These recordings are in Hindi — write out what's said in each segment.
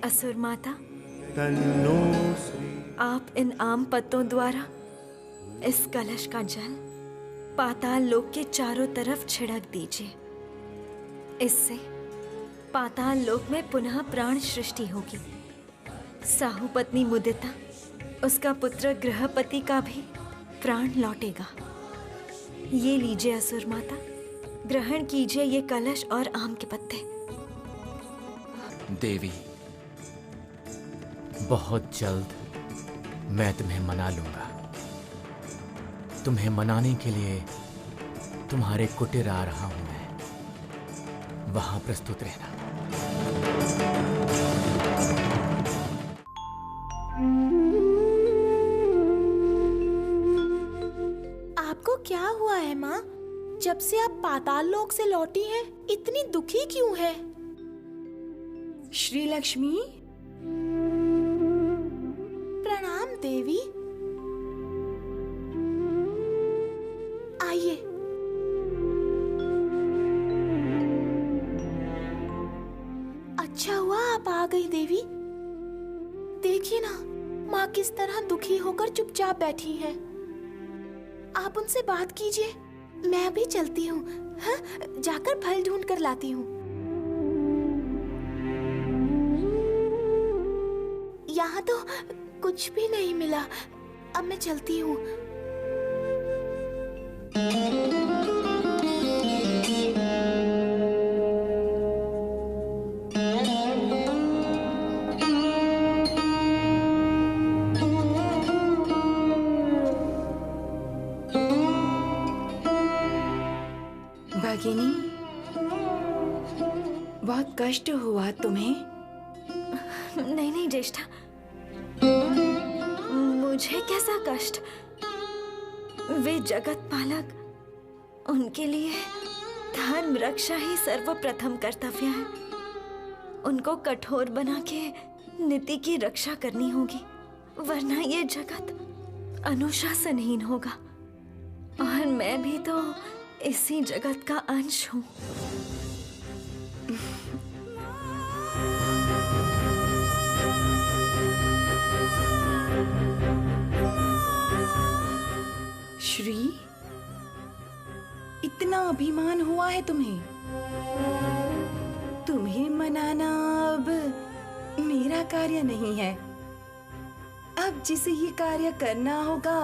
असुर माता, तन्नो श्री। आप इन आम पत्तों द्वारा इस कलश का जल पाताल लोक के चारों तरफ छिड़क दीजिए। इससे पाताल लोक में पुनः प्राण सृष्टि होगी। साहू पत्नी मुदिता, उसका पुत्र गृहपति का भी प्राण लौटेगा। ये लीजिए असुर माता, ग्रहण कीजिए ये कलश और आम के पत्ते। देवी, बहुत जल्द मैं तुम्हें मना लूंगा। तुम्हें मनाने के लिए तुम्हारे कुटीर आ रहा हूं मैं, वहां प्रस्तुत रहना। आपको क्या हुआ है माँ? जब से आप पाताल लोक से लौटी हैं, इतनी दुखी क्यों है? श्री लक्ष्मी, प्रणाम देवी। आइए। अच्छा हुआ आप आ गई देवी। देखिए ना, माँ किस तरह दुखी होकर चुपचाप बैठी है। आप उनसे बात कीजिए, मैं अभी चलती हूँ। हाँ, जाकर फल ढूंढ कर लाती हूँ। यहाँ तो कुछ भी नहीं मिला। अब मैं चलती हूँ। भगिनी, बहुत कष्ट हुआ तुम्हें? नहीं नहीं ज्येष्ठा, मुझे कैसा कष्ट? वे जगत पालक, उनके लिए धर्म रक्षा ही सर्वप्रथम कर्तव्य है। उनको कठोर बना के नीति की रक्षा करनी होगी, वरना ये जगत अनुशासनहीन होगा। और मैं भी तो इसी जगत का अंश हूँ। श्री, इतना अभिमान हुआ है तुम्हें? तुम्हें मनाना अब मेरा कार्य नहीं है। अब जिसे ये कार्य करना होगा,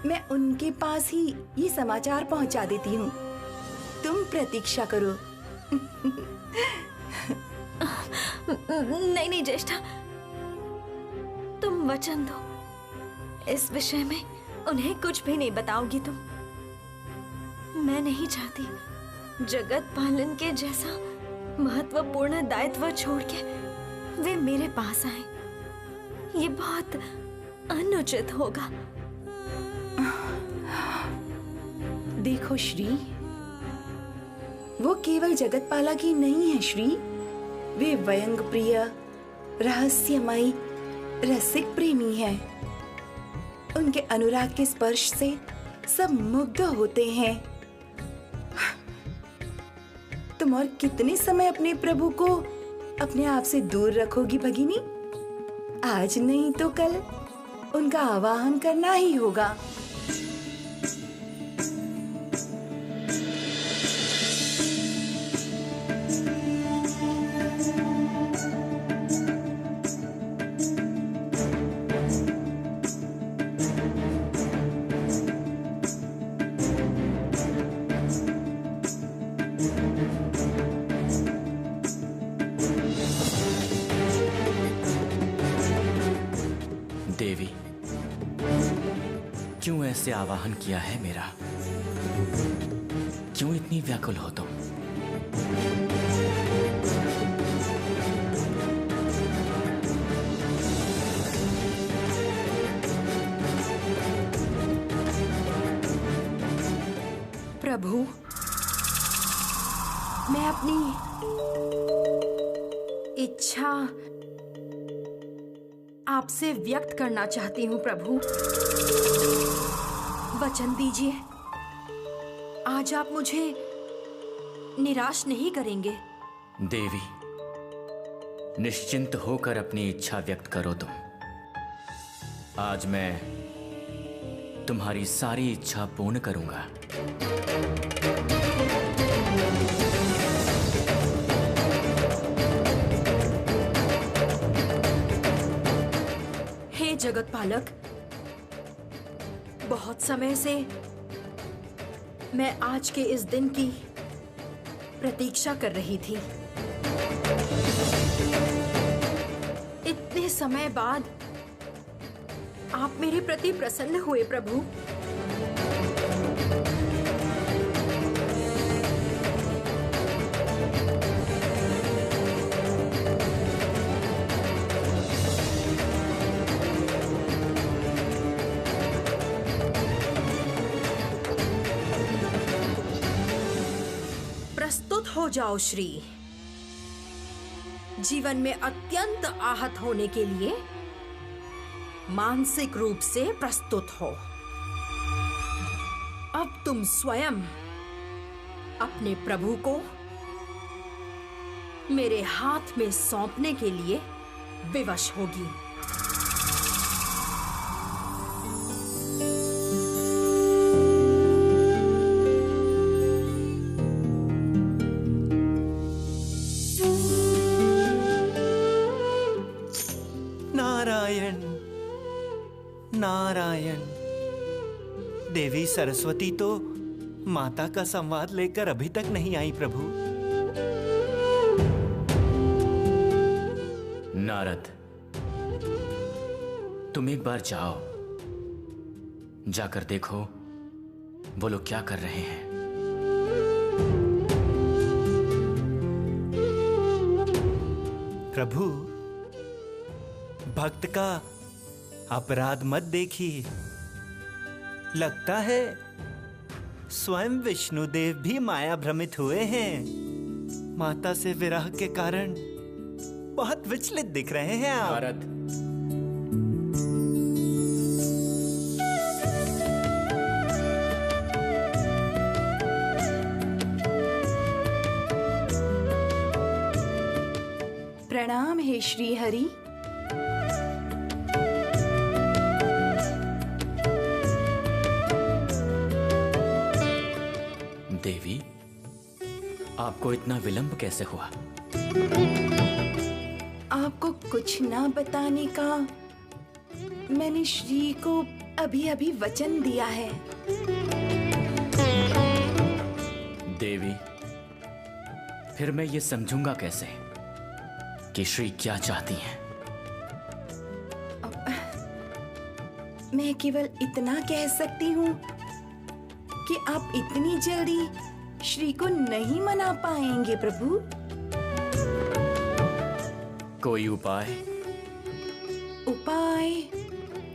मैं उनके पास ही ये समाचार पहुंचा देती हूँ। तुम प्रतीक्षा करो। नहीं नहीं ज्येष्ठा, तुम वचन दो, इस विषय में उन्हें कुछ भी नहीं बताओगी तुम। मैं नहीं चाहती जगत पालन के जैसा महत्वपूर्ण दायित्व छोड़ के वे मेरे पास आए। ये बहुत अनुचित होगा। देखो श्री, वो केवल जगत पालक ही नहीं है श्री, वे व्यंग प्रिय, रहस्यमयी, रसिक प्रेमी है। उनके अनुराग के स्पर्श से सब मुग्ध होते हैं। तुम और कितने समय अपने प्रभु को अपने आप से दूर रखोगी भगिनी? आज नहीं तो कल उनका आवाहन करना ही होगा। देवी, क्यों ऐसे आवाहन किया है मेरा? क्यों इतनी व्याकुल हो तुम? प्रभु, मैं अपनी इच्छा आपसे व्यक्त करना चाहती हूँ प्रभु। वचन दीजिए, आज आप मुझे निराश नहीं करेंगे। देवी, निश्चिंत होकर अपनी इच्छा व्यक्त करो तुम। आज मैं तुम्हारी सारी इच्छा पूर्ण करूंगा। हे जगत पालक, बहुत समय से मैं आज के इस दिन की प्रतीक्षा कर रही थी। इतने समय बाद आप मेरे प्रति प्रसन्न हुए प्रभु। प्रस्तुत हो जाओ श्री। जीवन में अत्यंत आहत होने के लिए मानसिक रूप से प्रस्तुत हो। अब तुम स्वयं अपने प्रभु को मेरे हाथ में सौंपने के लिए विवश होगी। नारायण नारायण। देवी सरस्वती तो माता का संवाद लेकर अभी तक नहीं आई प्रभु। नारद, तुम एक बार जाओ, जाकर देखो वो लोग क्या कर रहे हैं। प्रभु, भक्त का अपराध मत देखिए। लगता है स्वयं विष्णुदेव भी माया भ्रमित हुए हैं। माता से विरह के कारण बहुत विचलित दिख रहे हैं आप। नारद, प्रणाम हे श्री हरि। देवी, आपको इतना विलंब कैसे हुआ? आपको कुछ ना बताने का मैंने श्री को अभी अभी वचन दिया है। देवी, फिर मैं ये समझूंगा कैसे कि श्री क्या चाहती हैं? मैं केवल इतना कह सकती हूँ कि आप इतनी जल्दी श्री को नहीं मना पाएंगे प्रभु। कोई उपाय?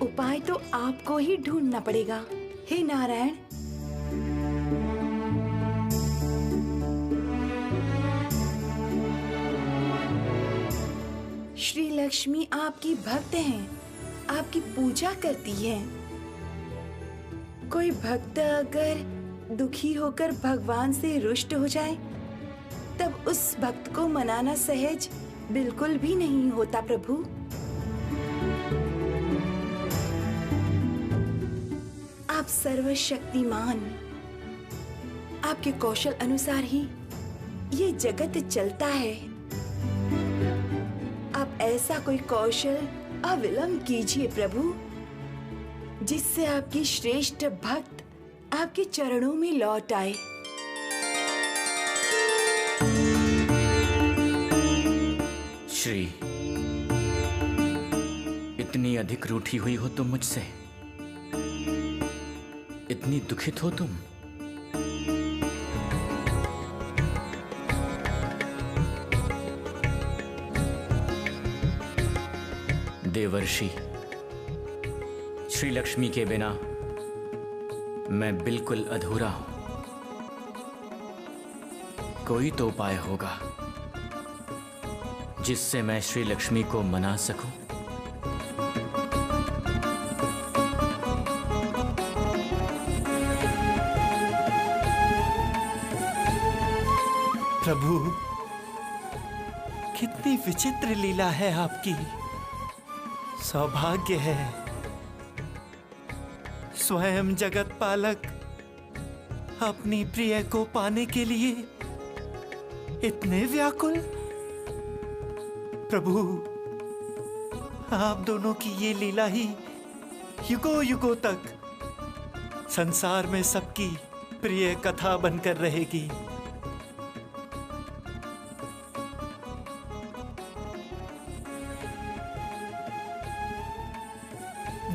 उपाय तो आपको ही ढूंढना पड़ेगा हे नारायण। श्री लक्ष्मी आपकी भक्त हैं, आपकी पूजा करती है। कोई भक्त अगर दुखी होकर भगवान से रुष्ट हो जाए तब उस भक्त को मनाना सहज बिल्कुल भी नहीं होता प्रभु। आप सर्वशक्तिमान, आपके कौशल अनुसार ही ये जगत चलता है। आप ऐसा कोई कौशल अविलंब कीजिए प्रभु जिससे आपकी श्रेष्ठ भक्त आपके चरणों में लौट आए। श्री, इतनी अधिक रूठी हुई हो तुम मुझसे, इतनी दुखित हो तुम। देवर्षि, श्री लक्ष्मी के बिना मैं बिल्कुल अधूरा हूं। कोई तो उपाय होगा जिससे मैं श्री लक्ष्मी को मना सकूं। प्रभु, कितनी विचित्र लीला है आपकी। सौभाग्य है स्वयं जगत पालक अपनी प्रिय को पाने के लिए इतने व्याकुल। प्रभु, आप दोनों की ये लीला ही युगों युगों तक संसार में सबकी प्रिय कथा बनकर रहेगी।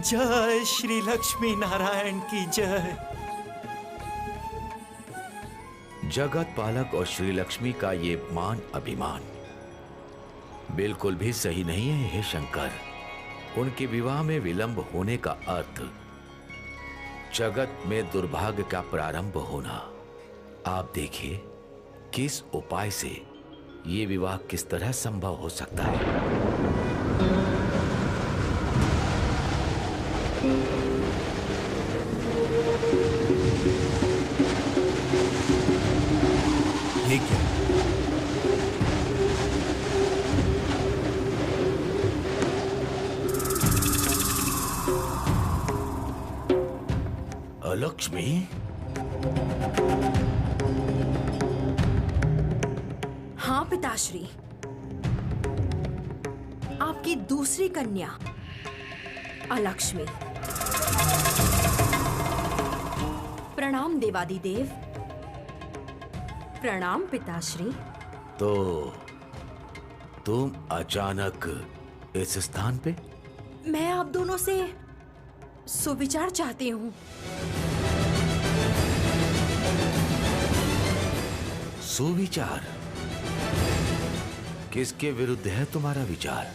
जय श्री लक्ष्मी नारायण की जय। जगत पालक और श्री लक्ष्मी का ये मान अभिमान बिल्कुल भी सही नहीं है हे शंकर। उनके विवाह में विलंब होने का अर्थ जगत में दुर्भाग्य का प्रारंभ होना। आप देखिए किस उपाय से ये विवाह किस तरह संभव हो सकता है। ये क्या? लक्ष्मी, हाँ पिताश्री, आपकी दूसरी कन्या अलक्ष्मी। प्रणाम देवादिदेव। प्रणाम पिताश्री। तो तुम अचानक इस स्थान पे? मैं आप दोनों से सुविचार चाहती हूँ। सुविचार? किसके विरुद्ध है तुम्हारा विचार?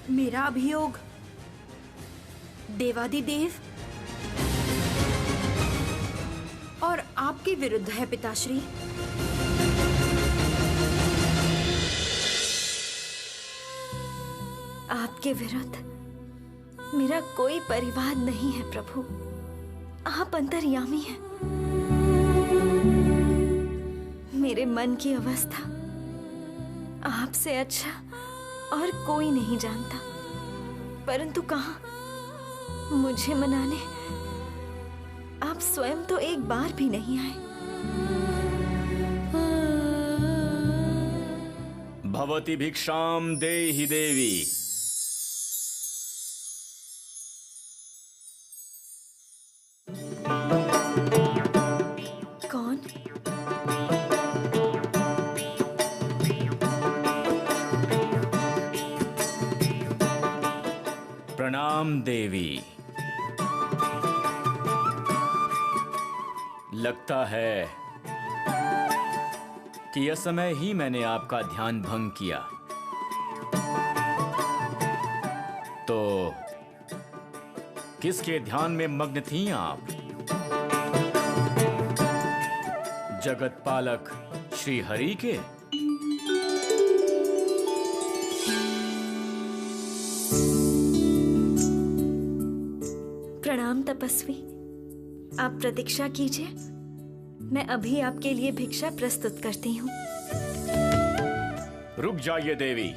मेरा अभियोग देवादिदेव और आपके विरुद्ध है पिताश्री। आपके विरुद्ध मेरा कोई परिवार नहीं है प्रभु। आप अंतर्यामी हैं। मेरे मन की अवस्था आपसे अच्छा और कोई नहीं जानता, परंतु कहाँ मुझे मनाने आप स्वयं तो एक बार भी नहीं आए। भवति भिक्षाम देहि देवी। कौन? प्रणाम देवी। लगता है कि असमय ही मैंने आपका ध्यान भंग किया। तो किसके ध्यान में मग्न थीं आप? जगत पालक श्री हरि के? प्रणाम तपस्वी, आप प्रतीक्षा कीजिए, मैं अभी आपके लिए भिक्षा प्रस्तुत करती हूँ। रुक जाइए देवी।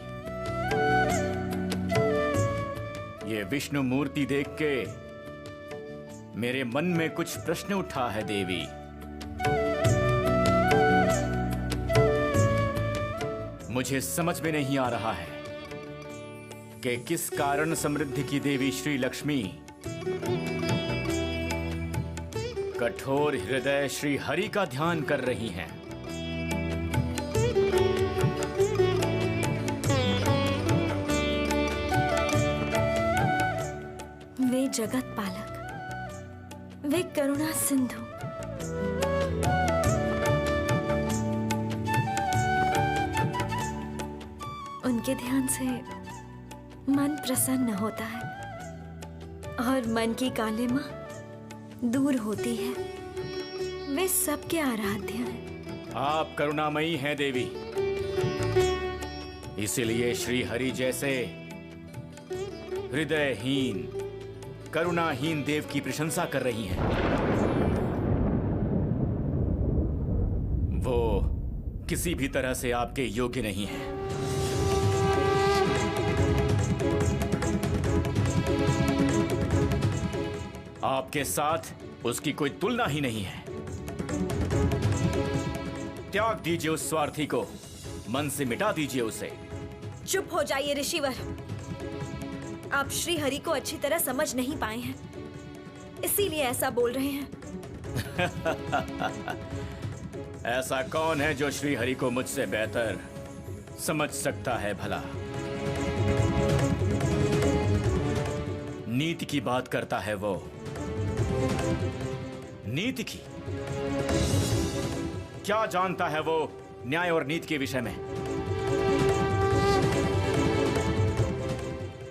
ये विष्णु मूर्ति देख के मेरे मन में कुछ प्रश्न उठा है देवी। मुझे समझ में नहीं आ रहा है कि किस कारण समृद्धि की देवी श्री लक्ष्मी कठोर हृदय श्री हरि का ध्यान कर रही हैं। वे जगत पालक, वे करुणा सिंधु, उनके ध्यान से मन प्रसन्न होता है और मन की कालिमा दूर होती है। वे सबके आराध्य हैं। आप करुणामयी हैं देवी, इसलिए श्री हरि जैसे हृदयहीन करुणाहीन देव की प्रशंसा कर रही हैं। वो किसी भी तरह से आपके योग्य नहीं है। आपके साथ उसकी कोई तुलना ही नहीं है। त्याग दीजिए उस स्वार्थी को, मन से मिटा दीजिए उसे। चुप हो जाइए ऋषिवर। आप श्री हरि को अच्छी तरह समझ नहीं पाए हैं, इसीलिए ऐसा बोल रहे हैं। ऐसा कौन है जो श्री हरि को मुझसे बेहतर समझ सकता है भला? नीति की बात करता है वो। नीति की? क्या जानता है वो न्याय और नीति के विषय में?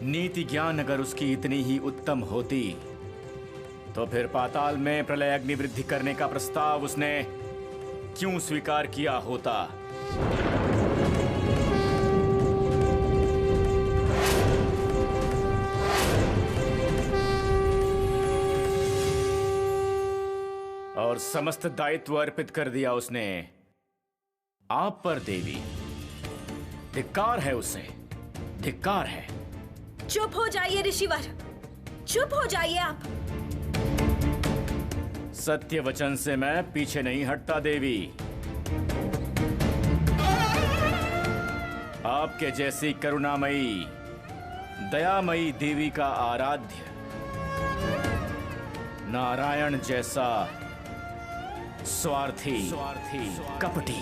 नीति ज्ञान अगर उसकी इतनी ही उत्तम होती तो फिर पाताल में प्रलय अग्नि वृद्धि करने का प्रस्ताव उसने क्यों स्वीकार किया होता? और समस्त दायित्व अर्पित कर दिया उसने आप पर देवी। धिक्कार है उसे, धिक्कार है। चुप हो जाइए ऋषिवर, चुप हो जाइए आप। सत्य वचन से मैं पीछे नहीं हटता देवी। आपके जैसी करुणामयी, दयामयी देवी का आराध्य नारायण जैसा स्वार्थी, कपटी,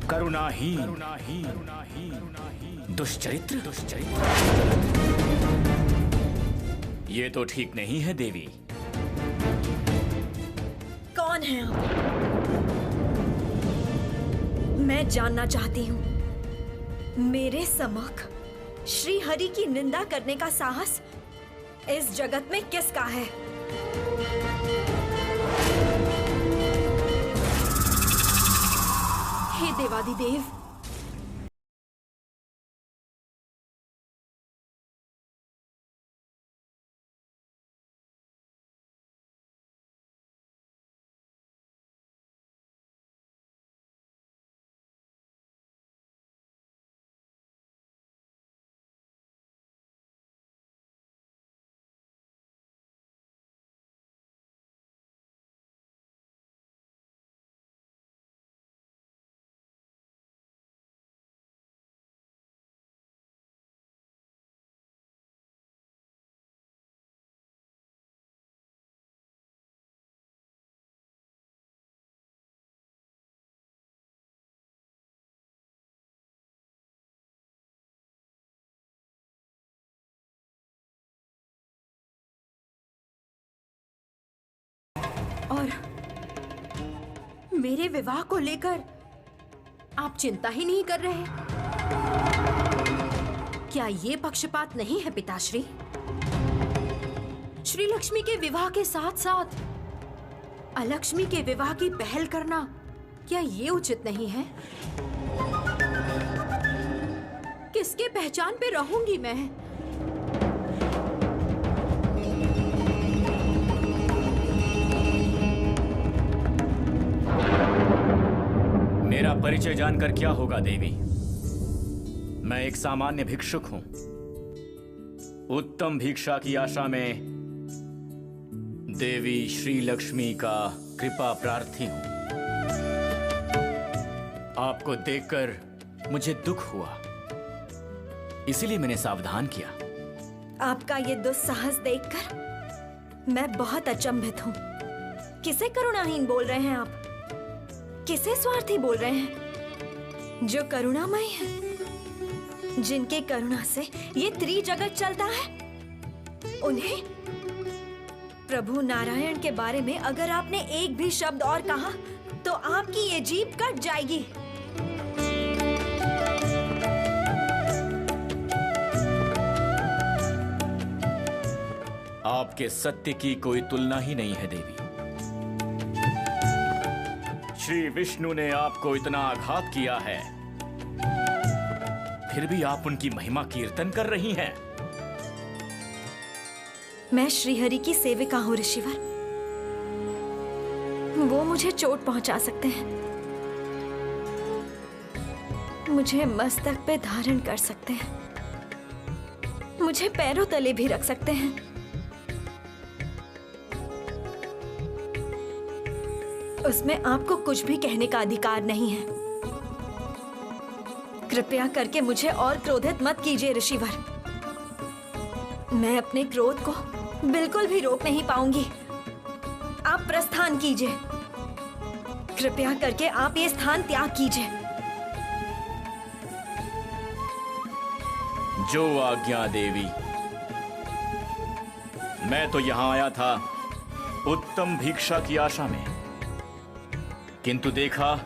करुणाहीन, दुष्चरित्र, ये तो ठीक नहीं है देवी। कौन है आप? मैं जानना चाहती हूँ। मेरे सम्मुख श्री हरि की निंदा करने का साहस इस जगत में किसका है? हे देवादिदेव, और मेरे विवाह को लेकर आप चिंता ही नहीं कर रहे? क्या ये पक्षपात नहीं है पिताश्री? श्री लक्ष्मी के विवाह के साथ साथ अलक्ष्मी के विवाह की पहल करना, क्या ये उचित नहीं है? किसके पहचान पे रहूंगी मैं? मेरा परिचय जानकर क्या होगा देवी? मैं एक सामान्य भिक्षुक हूं। उत्तम भिक्षा की आशा में देवी श्री लक्ष्मी का कृपा प्रार्थी हूं। आपको देखकर मुझे दुख हुआ, इसीलिए मैंने सावधान किया। आपका ये दुस्साहस देखकर मैं बहुत अचंभित हूँ। किसे करुणाहीन बोल रहे हैं आप? किसे स्वार्थी बोल रहे हैं? जो करुणामय है, जिनके करुणा से ये त्रिजगत चलता है, उन्हें? प्रभु नारायण के बारे में अगर आपने एक भी शब्द और कहा तो आपकी ये जीभ कट जाएगी। आपके सत्य की कोई तुलना ही नहीं है देवी। श्री विष्णु ने आपको इतना आघात किया है, फिर भी आप उनकी महिमा कीर्तन कर रही हैं। मैं श्रीहरि की सेविका हूं ऋषिवर। वो मुझे चोट पहुंचा सकते हैं, मुझे मस्तक पे धारण कर सकते हैं, मुझे पैरों तले भी रख सकते हैं। उसमें आपको कुछ भी कहने का अधिकार नहीं है। कृपया करके मुझे और क्रोधित मत कीजिए ऋषिवर। मैं अपने क्रोध को बिल्कुल भी रोक नहीं पाऊंगी। आप प्रस्थान कीजिए। कृपया करके आप ये स्थान त्याग कीजिए। जो आज्ञा देवी। मैं तो यहां आया था उत्तम भिक्षा की आशा में, किंतु देखा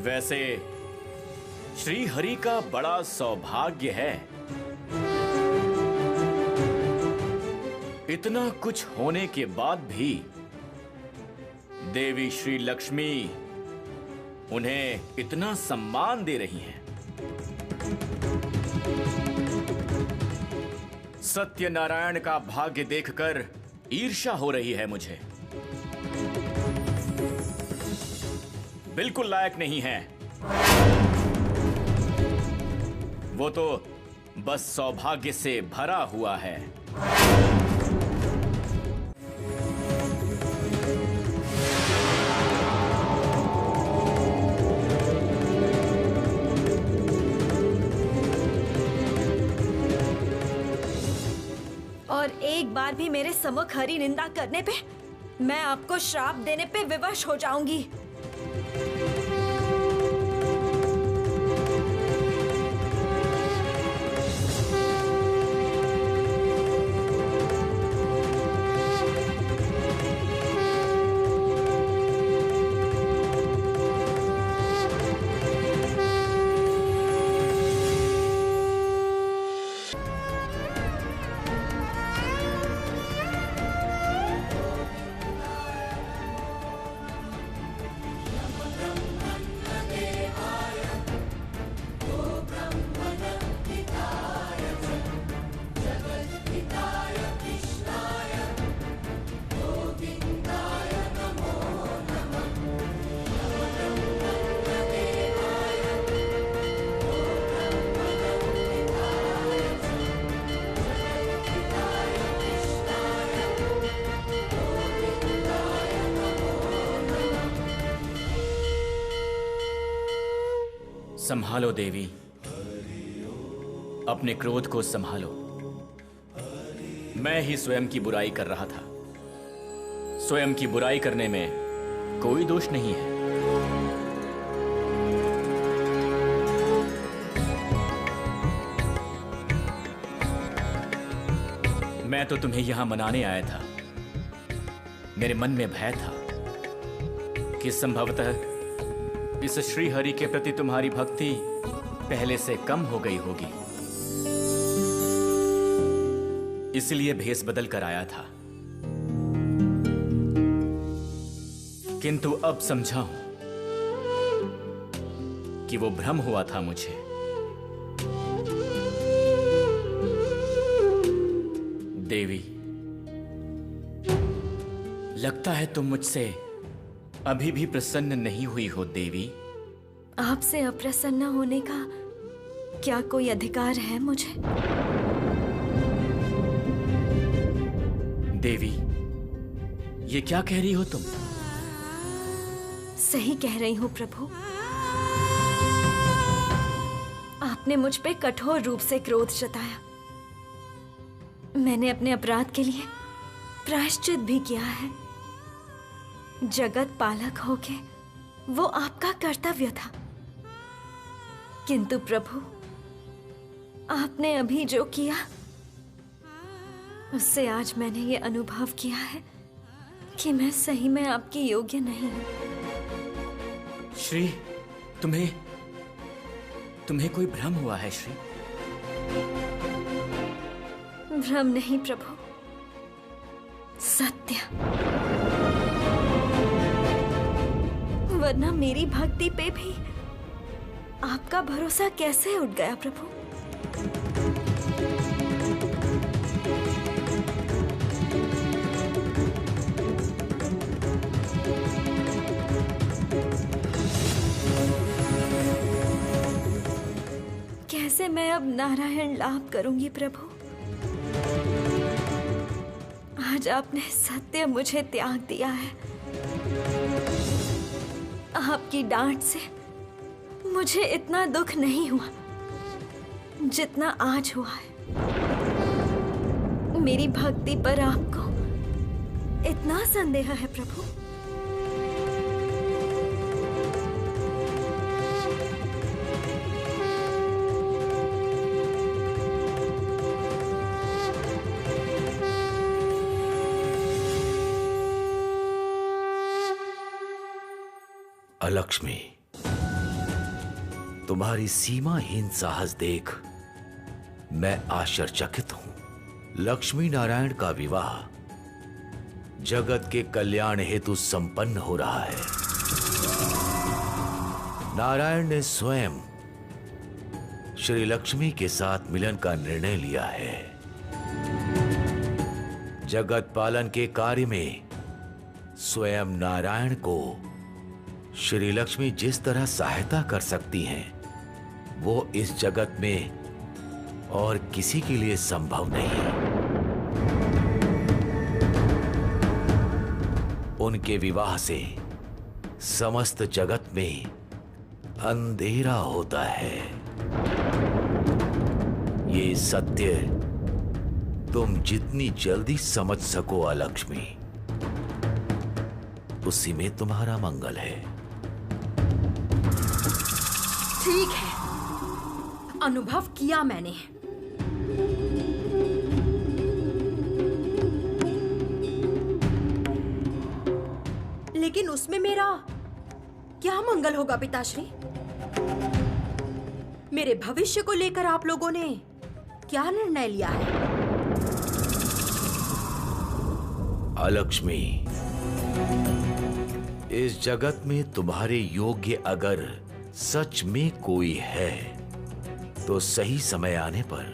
वैसे श्री हरि का बड़ा सौभाग्य है, इतना कुछ होने के बाद भी देवी श्री लक्ष्मी उन्हें इतना सम्मान दे रही हैं। सत्यनारायण का भाग्य देखकर ईर्ष्या हो रही है मुझे। बिल्कुल लायक नहीं है। वो तो बस सौभाग्य से भरा हुआ है। और एक बार भी मेरे सम्मुख हरि निंदा करने पे मैं आपको श्राप देने पे विवश हो जाऊंगी। संभालो देवी, अपने क्रोध को संभालो। मैं ही स्वयं की बुराई कर रहा था। स्वयं की बुराई करने में कोई दोष नहीं है। मैं तो तुम्हें यहां मनाने आया था। मेरे मन में भय था कि संभवतः इस श्री हरि के प्रति तुम्हारी भक्ति पहले से कम हो गई होगी, इसलिए भेष बदल कर आया था। किंतु अब समझा हूं कि वो भ्रम हुआ था मुझे। देवी, लगता है तुम मुझसे अभी भी प्रसन्न नहीं हुई हो देवी। आपसे अप्रसन्न होने का क्या कोई अधिकार है मुझे? देवी, ये क्या कह रही हो तुम? सही कह रही हूँ प्रभु। आपने मुझ पे कठोर रूप से क्रोध जताया। मैंने अपने अपराध के लिए प्रायश्चित भी किया है। जगत पालक होके वो आपका कर्तव्य था। किंतु प्रभु, आपने अभी जो किया उससे आज मैंने ये अनुभव किया है कि मैं सही में आपकी योग्य नहीं हूं। श्री, तुम्हें कोई भ्रम हुआ है श्री? भ्रम नहीं प्रभु, सत्य। वरना मेरी भक्ति पे भी आपका भरोसा कैसे उठ गया प्रभु? कैसे मैं अब नारायण लाभ करूंगी प्रभु? आज आपने सत्य मुझे त्याग दिया है। आपकी डांट से मुझे इतना दुख नहीं हुआ जितना आज हुआ है। मेरी भक्ति पर आपको इतना संदेह है प्रभु? अलक्ष्मी, तुम्हारी सीमाहीन साहस देख मैं आश्चर्यचकित हूं। लक्ष्मी नारायण का विवाह जगत के कल्याण हेतु संपन्न हो रहा है। नारायण ने स्वयं श्री लक्ष्मी के साथ मिलन का निर्णय लिया है। जगत पालन के कार्य में स्वयं नारायण को श्री लक्ष्मी जिस तरह सहायता कर सकती हैं, वो इस जगत में और किसी के लिए संभव नहीं। उनके विवाह से समस्त जगत में अंधेरा होता है। ये सत्य तुम जितनी जल्दी समझ सको अलक्ष्मी, उसी में तुम्हारा मंगल है। ठीक है, अनुभव किया मैंने। लेकिन उसमें मेरा क्या मंगल होगा पिताश्री? मेरे भविष्य को लेकर आप लोगों ने क्या निर्णय लिया है? अलक्ष्मी, इस जगत में तुम्हारे योग्य अगर सच में कोई है तो सही समय आने पर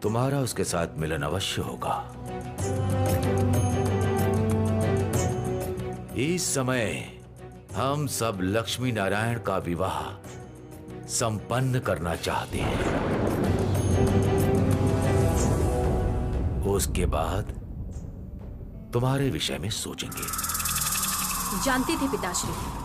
तुम्हारा उसके साथ मिलन अवश्य होगा। इस समय हम सब लक्ष्मी नारायण का विवाह संपन्न करना चाहते हैं। उसके बाद तुम्हारे विषय में सोचेंगे। जानती थी पिताश्री।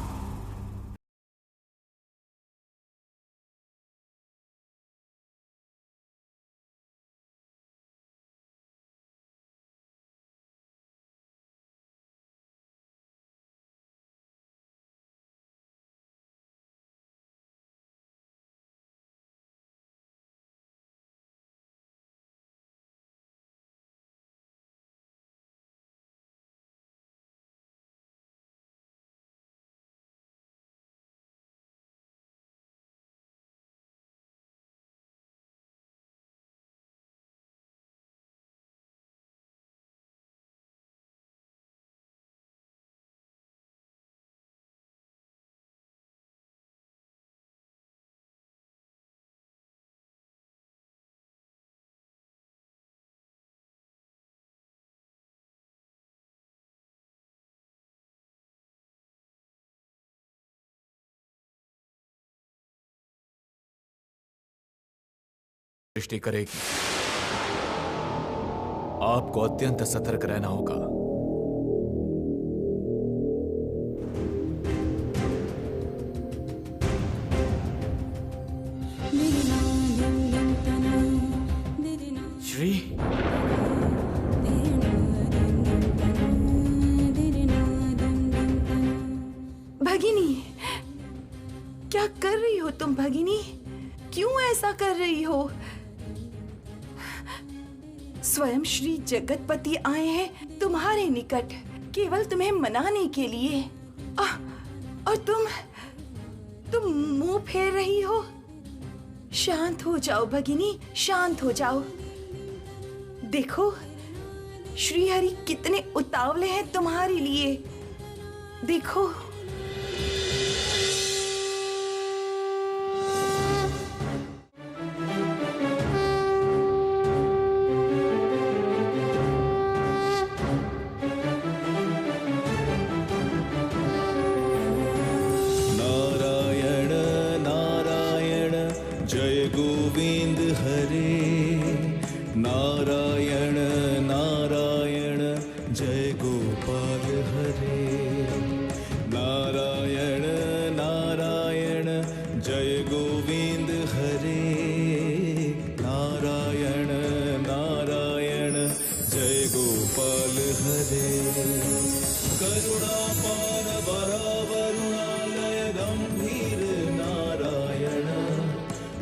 सृष्टि करेगी। आपको अत्यंत सतर्क रहना होगा। श्री, भगिनी, क्या कर रही हो तुम भगिनी? क्यों ऐसा कर रही हो? स्वयं श्री जगतपति आए हैं तुम्हारे निकट केवल तुम्हें मनाने के लिए। और तुम मुंह फेर रही हो। शांत हो जाओ भगिनी, शांत हो जाओ। देखो श्री हरि कितने उतावले हैं तुम्हारे लिए। देखो। जय गोविंद हरे नारायण नारायण जय गोपाल हरे करुणापार वरुणालय गंभीर नारायण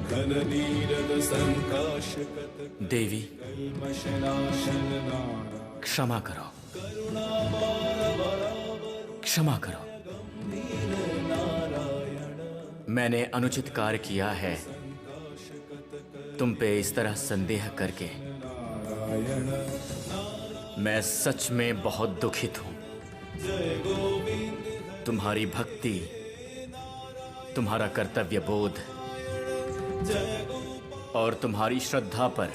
घन नीरद संकाशकत देवी कल्मषनाशन नारायण क्षमा करो, क्षमा करो। मैंने अनुचित कार्य किया है, तुम पे इस तरह संदेह करके मैं सच में बहुत दुखित हूं। तुम्हारी भक्ति, तुम्हारा कर्तव्य बोध और तुम्हारी श्रद्धा पर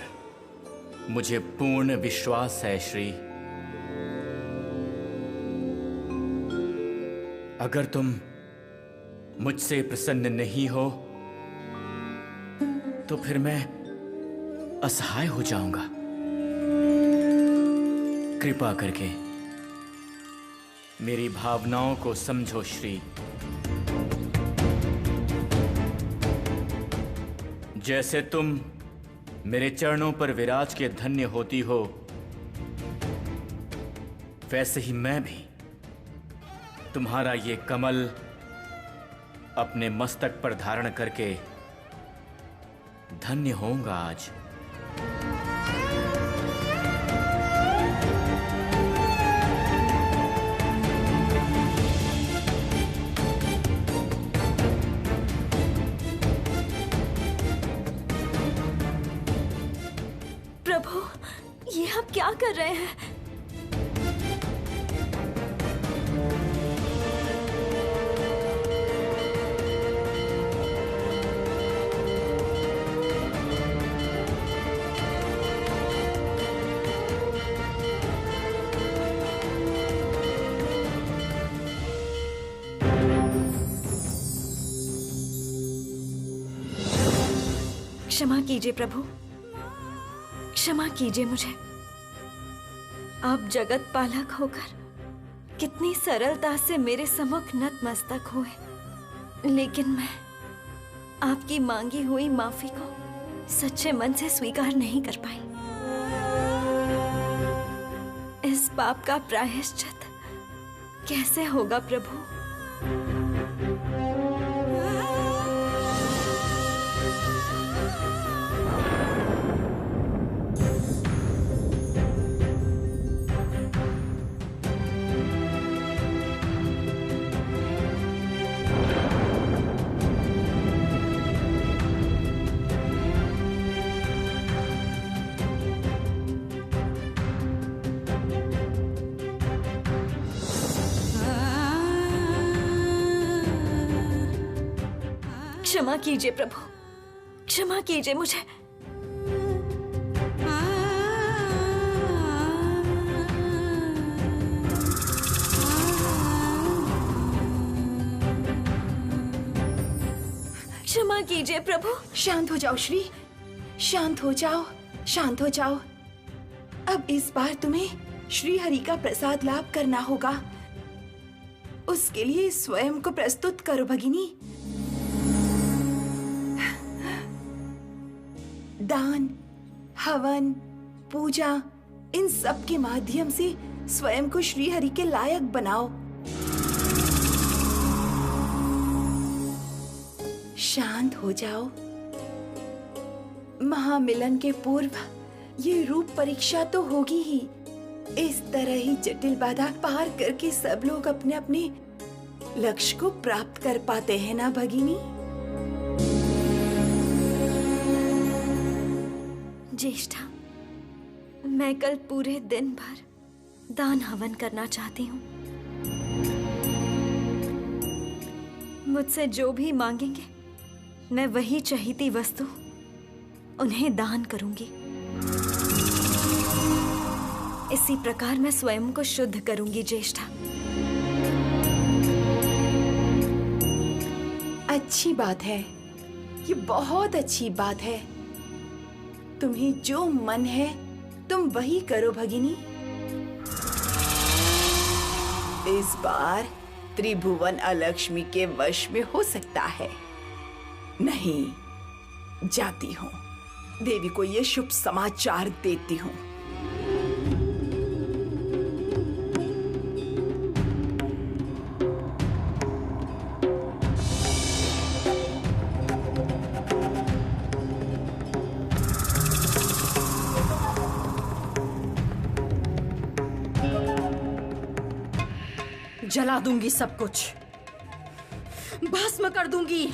मुझे पूर्ण विश्वास है श्री। अगर तुम मुझसे प्रसन्न नहीं हो तो फिर मैं असहाय हो जाऊंगा। कृपा करके मेरी भावनाओं को समझो श्री। जैसे तुम मेरे चरणों पर विराज के धन्य होती हो, वैसे ही मैं भी तुम्हारा ये कमल अपने मस्तक पर धारण करके धन्य होऊंगा आज। प्रभु, ये आप क्या कर रहे हैं? क्षमा कीजिए प्रभु, क्षमा कीजिए मुझे। आप जगत पालक होकर कितनी सरलता से मेरे सम्मुख नतमस्तक हुए, लेकिन मैं आपकी मांगी हुई माफी को सच्चे मन से स्वीकार नहीं कर पाई। इस पाप का प्रायश्चित कैसे होगा प्रभु? क्षमा कीजिए प्रभु, क्षमा कीजिए मुझे। क्षमा कीजिए प्रभु। शांत हो जाओ श्री, शांत हो जाओ, शांत हो जाओ। अब इस बार तुम्हें श्री हरि का प्रसाद लाभ करना होगा। उसके लिए स्वयं को प्रस्तुत करो भगिनी। दान, हवन, पूजा, इन सब के माध्यम से स्वयं को श्री हरि के लायक बनाओ। शांत हो जाओ। महामिलन के पूर्व ये रूप परीक्षा तो होगी ही। इस तरह ही जटिल बाधा पार करके सब लोग अपने अपने लक्ष्य को प्राप्त कर पाते हैं ना भगिनी? ज्येष्ठा, मैं कल पूरे दिन भर दान हवन करना चाहती हूँ। मुझसे जो भी मांगेंगे मैं वही चाहती वस्तु उन्हें दान करूंगी। इसी प्रकार मैं स्वयं को शुद्ध करूंगी ज्येष्ठा। अच्छी बात है, ये बहुत अच्छी बात है। तुम्हें जो मन है तुम वही करो भगिनी। इस बार त्रिभुवन अलक्ष्मी के वश में हो सकता है। नहीं, जाती हूँ। देवी को ये शुभ समाचार देती हूँ। जला दूंगी सब कुछ, भस्म कर दूंगी।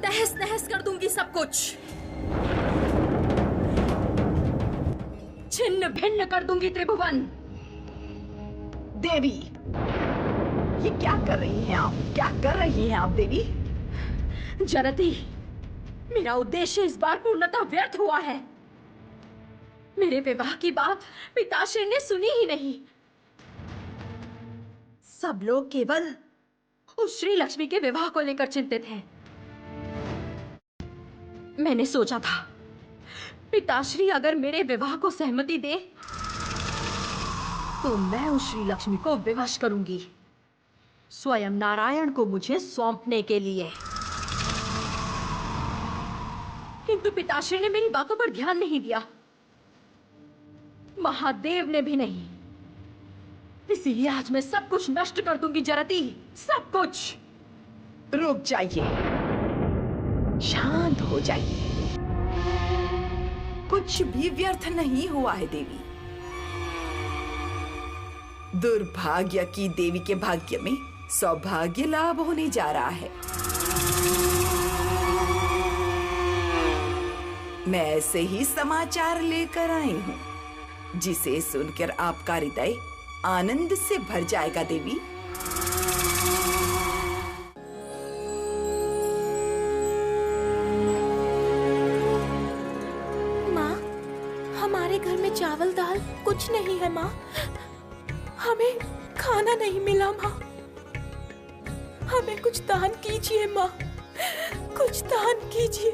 तहस नहस कर दूंगी सब कुछ, छिन्न भिन्न कर दूंगी त्रिभुवन। देवी, ये क्या कर रही हैं आप? क्या कर रही हैं आप देवी? जरती, मेरा उद्देश्य इस बार पूर्णतः व्यर्थ हुआ है। मेरे विवाह की बात पिताश्री ने सुनी ही नहीं। सब लोग केवल उस श्री लक्ष्मी के विवाह को लेकर चिंतित हैं। मैंने सोचा था पिताश्री अगर मेरे विवाह को सहमति दे तो मैं उस श्री लक्ष्मी को विवश करूंगी, स्वयं नारायण को मुझे सौंपने के लिए। किंतु पिताश्री ने मेरी बातों पर ध्यान नहीं दिया, महादेव ने भी नहीं। इसीलिए आज मैं सब कुछ नष्ट कर दूंगी जरती, सब कुछ। रुक जाइए, शांत हो जाइए। कुछ भी व्यर्थ नहीं हुआ है देवी। दुर्भाग्य की देवी के भाग्य में सौभाग्य लाभ होने जा रहा है। मैं ऐसे ही समाचार लेकर आई हूँ, जिसे सुनकर आपका हृदय आनंद से भर जाएगा देवी। माँ, हमारे घर में चावल दाल कुछ नहीं है माँ। हमें खाना नहीं मिला माँ। हमें कुछ दान कीजिए माँ, कुछ दान कीजिए।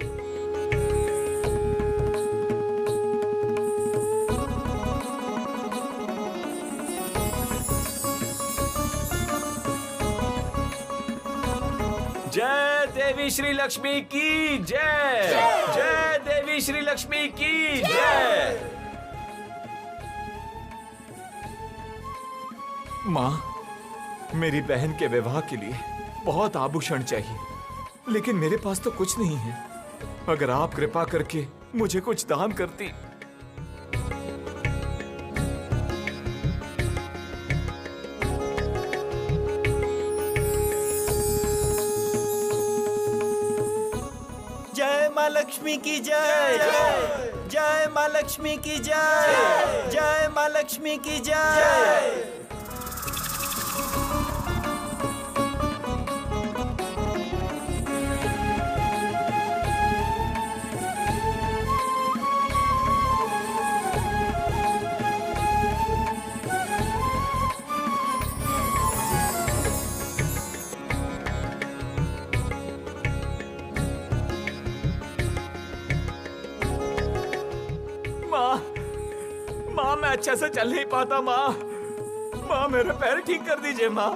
जय देवी श्री लक्ष्मी की जय। जय देवी श्री लक्ष्मी की जय। माँ, मेरी बहन के विवाह के लिए बहुत आभूषण चाहिए, लेकिन मेरे पास तो कुछ नहीं है। अगर आप कृपा करके मुझे कुछ दान करती। जय माँ लक्ष्मी की जय। जय माँ लक्ष्मी की जय। जय माँ लक्ष्मी की जय। माँ, मैं अच्छा से चल नहीं पाता माँ। माँ, मेरे पैर ठीक कर दीजिए माँ,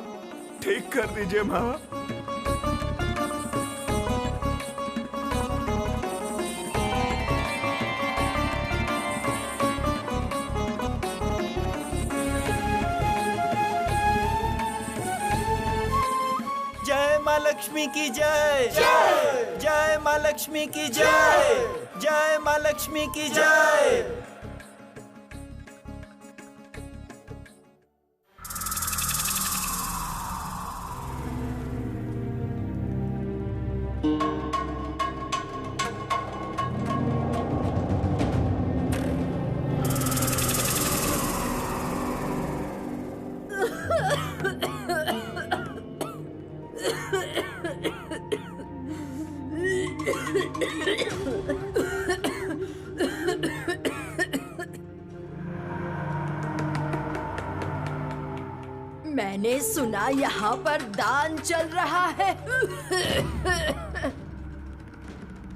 ठीक कर दीजिए माँ। जय माँ लक्ष्मी की जय। जय माँ लक्ष्मी की जय। जय माँ लक्ष्मी की जय। मैंने मैंने सुना यहाँ पर दान चल रहा है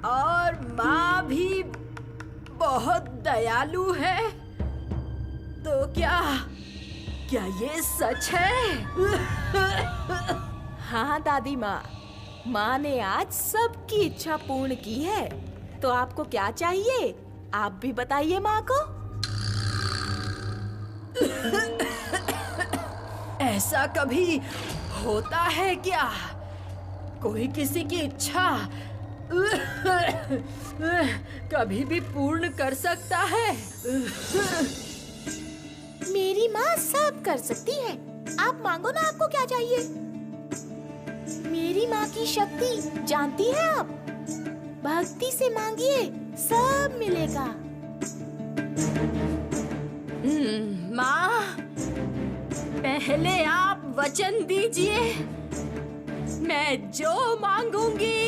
और माँ भी बहुत दयालु है। तो क्या ये सच है? हाँ दादी माँ, माँ ने आज सबकी इच्छा पूर्ण की है। तो आपको क्या चाहिए, आप भी बताइए माँ को। ऐसा कभी होता है क्या? कोई किसी की इच्छा कभी भी पूर्ण कर सकता है? मेरी माँ सब कर सकती है। आप मांगो ना, आपको क्या चाहिए। मेरी माँ की शक्ति जानती हैं आप। भक्ति से मांगिए, सब मिलेगा। माँ, पहले आप वचन दीजिए, मैं जो मांगूंगी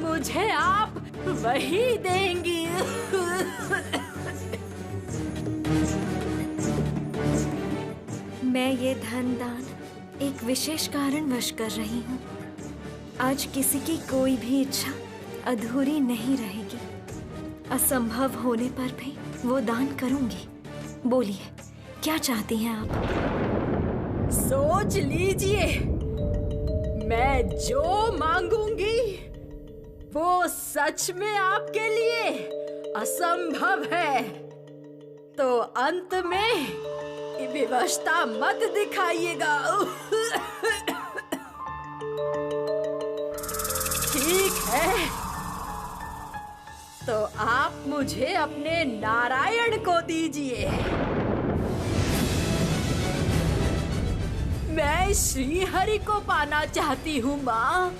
मुझे आप वही देंगी। मैं ये धन दान एक विशेष कारणवश कर रही हूँ। आज किसी की कोई भी इच्छा अधूरी नहीं रहेगी। असंभव होने पर भी वो दान करूंगी। बोलिए, क्या चाहती हैं आप? सोच लीजिए, मैं जो मांगूंगी वो सच में आपके लिए असंभव है। तो अंत में विवशता मत दिखाइएगा। ठीक है, तो आप मुझे अपने नारायण को दीजिए। मैं श्री हरि को पाना चाहती हूँ माँ।